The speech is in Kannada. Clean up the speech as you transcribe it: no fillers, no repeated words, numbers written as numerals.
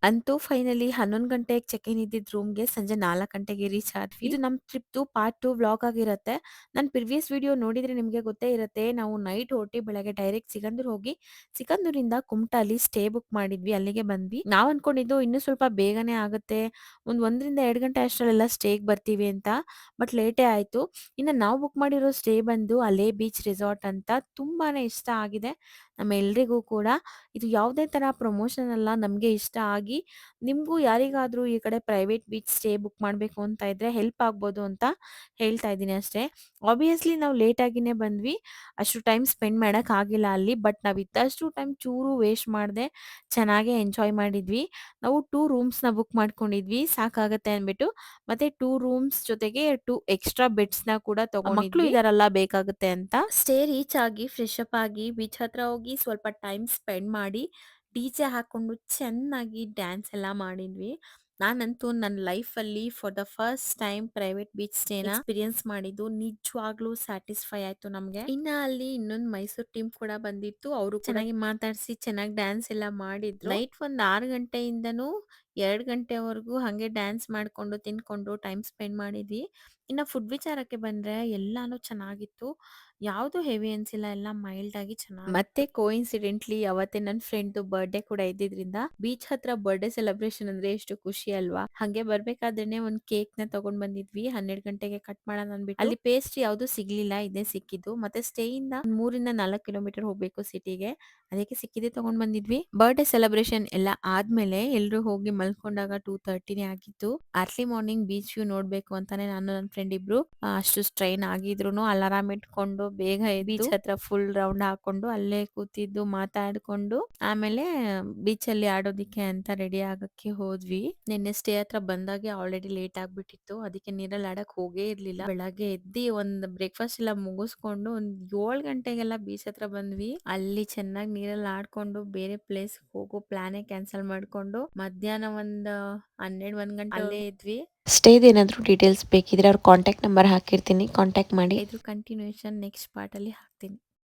ಅಂತೂ ಫೈನಲಿ 11 ಗಂಟೆಗೆ ಚೆಕ್ ಇನ್ ಇದ್ದಿದ್ದ ರೂಮ್‌ಗೆ ಸಂಜೆ 4 ಗಂಟೆಗೆ ರೀಚ್ ಆದ್ವಿ. ಇದು ನಮ್ಮ ಟ್ರಿಪ್‌ದು ಪಾರ್ಟ್ 2 ವ್ಲಾಗ್ ಆಗಿರತ್ತೆ. ನನ್ನ ಪ್ರಿವಿಯಸ್ ವಿಡಿಯೋ ನೋಡಿದ್ರೆ ನಿಮಗೆ ಗೊತ್ತೇ ಇರುತ್ತೆ. ನಾವು ನೈಟ್ ಹೊರಟಿ ಬೆಳಗ್ಗೆ ಡೈರೆಕ್ಟ್ ಸಿಗಂದೂರ್ ಹೋಗಿ, ಸಿಗಂದೂರಿಂದ ಕುಮಟಾಲಿ ಸ್ಟೇ ಬುಕ್ ಮಾಡಿದ್ವಿ. ಅಲ್ಲಿಗೆ ಬಂದ್ವಿ. ನಾವು ಅನ್ಕೊಂಡಿದ್ದು ಇನ್ನೂ ಸ್ವಲ್ಪ ಬೇಗನೆ ಆಗುತ್ತೆ. ಒಂದು 1 ರಿಂದ 2 ಗಂಟೆ ಅಷ್ಟರಲ್ಲೆಲ್ಲ ಸ್ಟೇಗೆ ಬರ್ತೀವಿ ಅಂತ. ಬಟ್ ಲೇಟೇ ಆಯ್ತು. ಇನ್ನು ನಾವು ಬುಕ್ ಮಾಡಿರೋ ಸ್ಟೇ ಬಂದು ಅಲೆ ಬೀಚ್ ರೆಸಾರ್ಟ್ ಅಂತ. ತುಂಬಾನೇ ಇಷ್ಟ ಆಗಿದೆ ನಮ್ಮೆಲ್ರಿಗೂ ಕೂಡ. ಇದು ಯಾವುದೇ ತರ ಪ್ರಮೋಷನ್ ಅಲ್ಲ. ನಮಗೆ ಇಷ್ಟ ಆಗಿ ನಿಮಗೂ ಯಾರಿಗಾದ್ರೂ ಈ ಕಡೆ ಪ್ರೈವೇಟ್ ಬೀಚ್ ಸ್ಟೇ ಬುಕ್ ಮಾಡಬೇಕು ಅಂತ ಇದ್ರೆ ಹೆಲ್ಪ್ ಆಗ್ಬೋದು ಅಂತ ಹೇಳ್ತಾ ಇದ್ದೀನಿ ಅಷ್ಟೇ. ಆಬ್ವಿಯಸ್ಲಿ ನಾವು ಲೇಟ್ ಆಗಿನೇ ಬಂದ್ವಿ. ಅಷ್ಟು ಟೈಮ್ ಸ್ಪೆಂಡ್ ಮಾಡಕ್ ಆಗಿಲ್ಲ ಅಲ್ಲಿ. ಬಟ್ ನಾವು ಇದ್ದಷ್ಟು ಟೈಮ್ ಚೂರು ವೇಸ್ಟ್ ಮಾಡದೆ ಚೆನ್ನಾಗೇ ಎಂಜಾಯ್ ಮಾಡಿದ್ವಿ. ನಾವು 2 ರೂಮ್ಸ್‌ನ ಬುಕ್ ಮಾಡ್ಕೊಂಡಿದ್ವಿ ಸಾಕಾಗತ್ತೆ ಅಂದ್ಬಿಟ್ಟು. ಮತ್ತೆ 2 ರೂಮ್ಸ್ ಜೊತೆಗೆ 2 ಎಕ್ಸ್ಟ್ರಾ ಬೆಡ್ಸ್‌ನ ಕೂಡ ತಗೊಂಡಿದ್ವಿ. ಮಕ್ಳು ಇದಾರಲ್ಲ ಬೇಕಾಗುತ್ತೆ ಅಂತ. ಸ್ಟೇ ರೀಚ್ ಆಗಿ ಫ್ರೆಶ್ ಅಪ್ ಆಗಿ ಬೀಚ್ ಹತ್ರ ಹೋಗಿ ಸ್ವಲ್ಪ ಟೈಮ್ ಸ್ಪೆಂಡ್ ಮಾಡಿ ಡಿಜೆ ಹಾಕೊಂಡು ಚೆನ್ನಾಗಿ ಡ್ಯಾನ್ಸ್ ಎಲ್ಲ ಮಾಡಿದ್ವಿ. ನಾನಂತೂ ನನ್ನ ಲೈಫಲ್ಲಿ for the first time private beach ಸ್ಟೇನ ಎಕ್ಸ್ಪೀರಿಯನ್ಸ್ ಮಾಡಿದ್ದು ನಿಜವಾಗ್ಲೂ ಸ್ಯಾಟಿಸ್ಫೈ ಆಯ್ತು ನಮಗೆ. ಇನ್ನ ಅಲ್ಲಿ ಇನ್ನೊಂದು ಮೈಸೂರು ಟೀಮ್ ಕೂಡ ಬಂದಿತ್ತು. ಅವರು ಚೆನ್ನಾಗಿ ಮಾತಾಡಿಸಿ ಚೆನ್ನಾಗಿ ಡ್ಯಾನ್ಸ್ ಎಲ್ಲ ಮಾಡಿದ್ರು. ನೈಟ್ ಒಂದು 6 ಗಂಟೆಯಿಂದನೂ 2 ಗಂಟೆವರೆಗೂ ಹಾಗೆ ಡ್ಯಾನ್ಸ್ ಮಾಡ್ಕೊಂಡು ತಿನ್ಕೊಂಡು ಟೈಮ್ ಸ್ಪೆಂಡ್ ಮಾಡಿದ್ವಿ. ಇನ್ನ ಫುಡ್ ವಿಚಾರಕ್ಕೆ ಬಂದ್ರೆ ಎಲ್ಲಾನು ಚೆನ್ನಾಗಿತ್ತು. ಯಾವುದು ಹೆವಿ ಅನ್ಸಿಲ್ಲ. ಎಲ್ಲ ಮೈಲ್ಡ್ ಆಗಿ ಚೆನ್ನಾಗಿ ಮತ್ತೆ ಕೋಇನ್ಸಿಡೆಂಟ್ಲಿ ಅವತ್ತೇ ನನ್ನ ಫ್ರೆಂಡ್‌ದು ಬರ್ತ್‌ಡೇ ಕೂಡ ಇದ್ದಿದ್ರಿಂದ ಬೀಚ್ ಹತ್ರ ಬರ್ತ್‌ಡೇ ಸೆಲೆಬ್ರೇಷನ್ ಅಂದ್ರೆ ಎಷ್ಟು ಖುಷಿ ಅಲ್ವಾ? ಹಂಗೆ ಬರ್ಬೇಕಾದ್ರೇನೆ ಒಂದು ಕೇಕ್‌ನ ತಗೊಂಡ್ ಬಂದಿದ್ವಿ. 12 ಗಂಟೆಗೆ ಕಟ್ ಮಾಡೋಣ ಅಂದ್ಬಿಟ್ಟು. ಅಲ್ಲಿ ಪೇಸ್ಟ್ರಿ ಯಾವ್ದು ಸಿಗ್ಲಿಲ್ಲ. ಇದೇ ಸಿಕ್ಕಿದ್ದು. ಮತ್ತೆ ಸ್ಟೇಯಿಂದ 3 ರಿಂದ 4 ಕಿಲೋಮೀಟರ್ ಹೋಗ್ಬೇಕು ಸಿಟಿಗೆ. ಅದಕ್ಕೆ ಸಿಕ್ಕಿದ್ದೆ ತಗೊಂಡ್ ಬಂದಿದ್ವಿ. ಬರ್ತ್‌ಡೇ ಸೆಲೆಬ್ರೇಷನ್ ಎಲ್ಲ ಆದ್ಮೇಲೆ ಎಲ್ರು ಹೋಗಿ ಮಲ್ಕೊಂಡಾಗ 2:30ನೇ ಆಗಿತ್ತು. ಅರ್ಲಿ ಮಾರ್ನಿಂಗ್ ಬೀಚ್ ವ್ಯೂ ನೋಡ್ಬೇಕು ಅಂತಾನೆ ನಾನು ನನ್ನ ಫ್ರೆಂಡ್ ಇಬ್ರು ಅಷ್ಟು ಸ್ಟ್ರೈನ್ ಆಗಿದ್ರುನು ಅಲಾರಾಮ್ ಇಟ್ಕೊಂಡು ಬೇಗ ಎದ್ದು ಬೀಚ್ ಹತ್ರ ಫುಲ್ ರೌಂಡ್ ಹಾಕೊಂಡು ಅಲ್ಲೇ ಕೂತಿದ್ದು ಮಾತಾಡ್ಕೊಂಡು ಆಮೇಲೆ ಬೀಚ್ ಅಲ್ಲಿ ಆಡೋದಿಕ್ಕೆ ಅಂತ ರೆಡಿ ಆಗಕ್ಕೆ ಹೋದ್ವಿ. ನಿನ್ನೆ ಸ್ಟೇ ಹತ್ರ ಬಂದಾಗೆ ಆಲ್ರೆಡಿ ಲೇಟ್ ಆಗ್ಬಿಟ್ಟಿತ್ತು. ಅದಕ್ಕೆ ನೀರಲ್ಲಿ ಆಡಕ್ ಹೋಗೇ ಇರ್ಲಿಲ್ಲ. ಬೆಳಗ್ಗೆ ಎದ್ದಿ ಒಂದ್ ಬ್ರೇಕ್ಫಾಸ್ಟ್ ಎಲ್ಲ ಮುಗಿಸ್ಕೊಂಡು ಒಂದ್ 7 ಗಂಟೆಗೆಲ್ಲ ಬೀಚ್ ಹತ್ರ ಬಂದ್ವಿ. ಅಲ್ಲಿ ಚೆನ್ನಾಗಿ ನೀರಲ್ಲಿ ಆಡ್ಕೊಂಡು ಬೇರೆ ಪ್ಲೇಸ್ ಹೋಗೋ ಪ್ಲಾನೇ ಕ್ಯಾನ್ಸಲ್ ಮಾಡ್ಕೊಂಡು ಮಧ್ಯಾಹ್ನ ಒಂದ್ 12 1 ಗಂಟೆ ಅಲ್ಲೇ ಇದ್ವಿ. ಸ್ಟೇದ್ ಏನಾದರೂ ಡೀಟೇಲ್ಸ್ ಬೇಕಿದ್ರೆ ಅವ್ರ ಕಾಂಟ್ಯಾಕ್ಟ್ ನಂಬರ್ ಹಾಕಿರ್ತೀನಿ, ಕಾಂಟ್ಯಾಕ್ಟ್ ಮಾಡಿ. ಇದ್ರ ಕಂಟಿನ್ಯೂಷನ್ ನೆಕ್ಸ್ಟ್ ಪಾರ್ಟ್ ಅಲ್ಲಿ ಹಾಕ್ತೀನಿ.